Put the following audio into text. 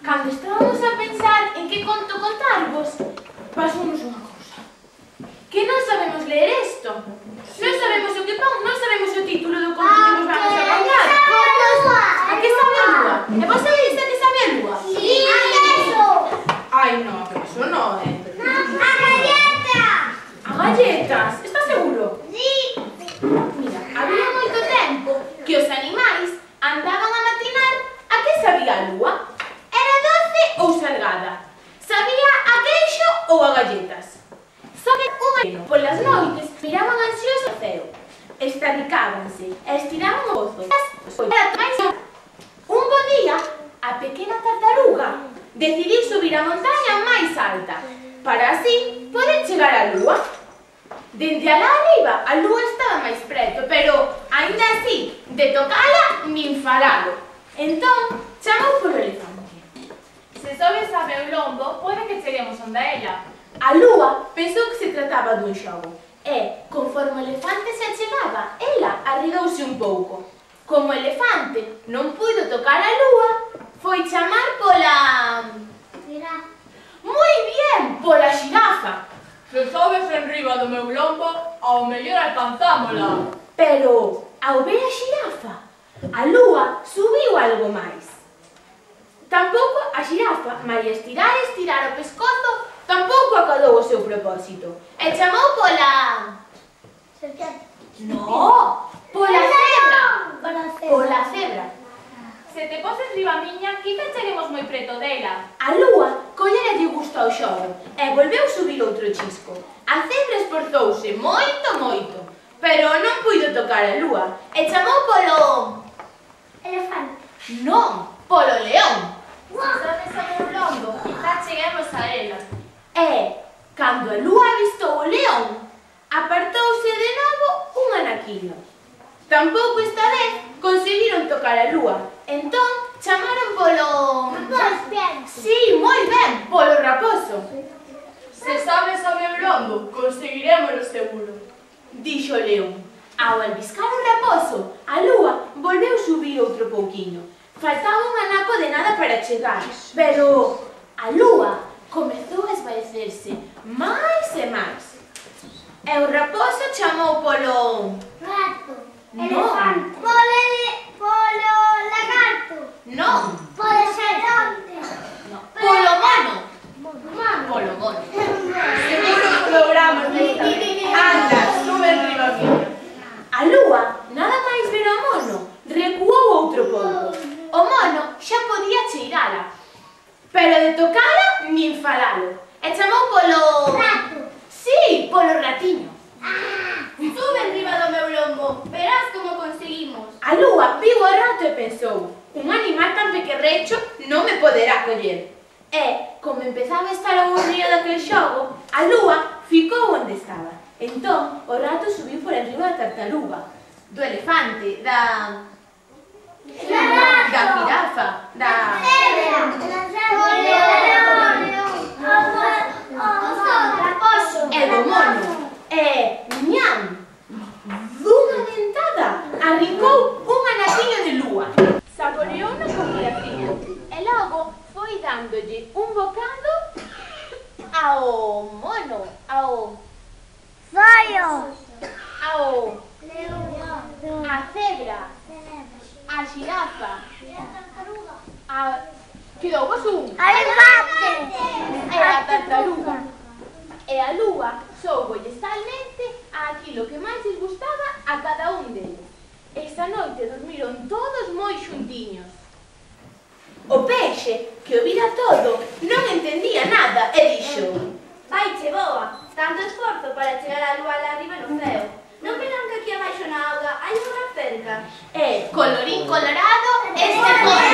Cando estábamos a pensar en que conto contarvos, pasounos unha cousa. Que non sabemos ler isto. Non sabemos o que pon, non sabemos o título do conto que nos vamos a contar. A que sabe a lúa? E vos sabedes a que sabe a lúa? Sí, a queso. Ai, non, a queso non, A galletas. A galletas, estás seguro? Sí. Mira, había moito tempo que os animais andaban a matinar a que sabía a lúa. Era doce ou salgada? Sabía a queixo ou a galletas? Sabe un ano. Polas noites miraban ansiosos ao ceo. Estabicábanse e estiraban o bozo. Un bo día, a pequena tartaruga decidiu subir a montaña máis alta para así poder chegar á lúa. Dende alá arriba, a lúa estaba máis preto, pero, aínda así, de tocala, nin falalo. Entón, chamou polo elefante. Se sobes a meu lombo, pode que cheguemos onde ela. A lúa pensou que se trataba dun xogo e, conforme o elefante se achegaba, ela arridouse un pouco. Como o elefante non puido tocar a lúa, foi chamar pola... Moi bien, pola xirafa. Se sobes enriba do meu lombo, ao mellor alcanzámola. Pero, ao ver a xirafa, a lúa subiu algo máis. Tampouco a xirafa, malia estirar e estirar o pescozo, tampouco acadou o seu propósito. E chamou pola... No, pola cebra. Pola cebra. Se te poses riba miña, quizá cheguemos moi preto dela. A lúa collera lle gusto ao xogo e volveu subir outro chisco. A cebra esforzouse moito, pero non puido tocar a lúa e chamou polo... Elefante. Non, polo león. Se sobes a meu lombo, quizá cheguemos a ela. E, cando a lúa avistou o león, apartouse de novo un anaquilo. Tampouco esta vez conseguiron tocar a lúa, entón chamaron polo... Sí, moi ben, polo raposo. Se sobes a meu lombo, conseguirémolo seguro. Dixo o león. Ao albiscar o raposo, a lúa volveu subir outro pouquiño. Faltaba un anaco de nada para chegar, pero a lúa comezou a esvaecerse máis e máis. E o raposo chamou polo... Gato. Non. Elefante. Polo lagarto. Non, Polo xeronte. polo mono. Mono. Polo mono. Seguro que logramos desta vez. Anda, sube enriba miña. A lúa, nada máis ver ao mono, recuou outro pouco. O mono xa podía cheirala, pero de tocala nin falalo. E chamou polo... Rato. Sí, polo ratiño. Sube enriba do meu lombo, verás como conseguimos. A lúa viu o rato e pensou: un animal tan pequerrecho non me poderá coller. E, como empezaba a estar aburrido daquel xogo, a lúa ficou onde estaba. Entón, o rato subiu por enriba da tartaruga, do elefante, da jirafa, da... E do mono. E, ñam, dunha dentada, arrincou un anaquiño de lúa. Saboreou na comidacina e logo foi dándolle un bocado ao mono, ao a cebra, a xirafa, quedou vos un. E a tartaruga. E a lúa soubolle salmente a aquilo que máis lles gustaba a cada un deles. Esa noite dormiron todos moi xuntiños. O peixe, que o vira todo, non entendía nada e dixo: Vaiche boa, tanto esforzo para chegar á lúa lá arriba no ceo. Non verán que aquí abaixo na auga hai unha cerca? E, con colorín colorado, este corre.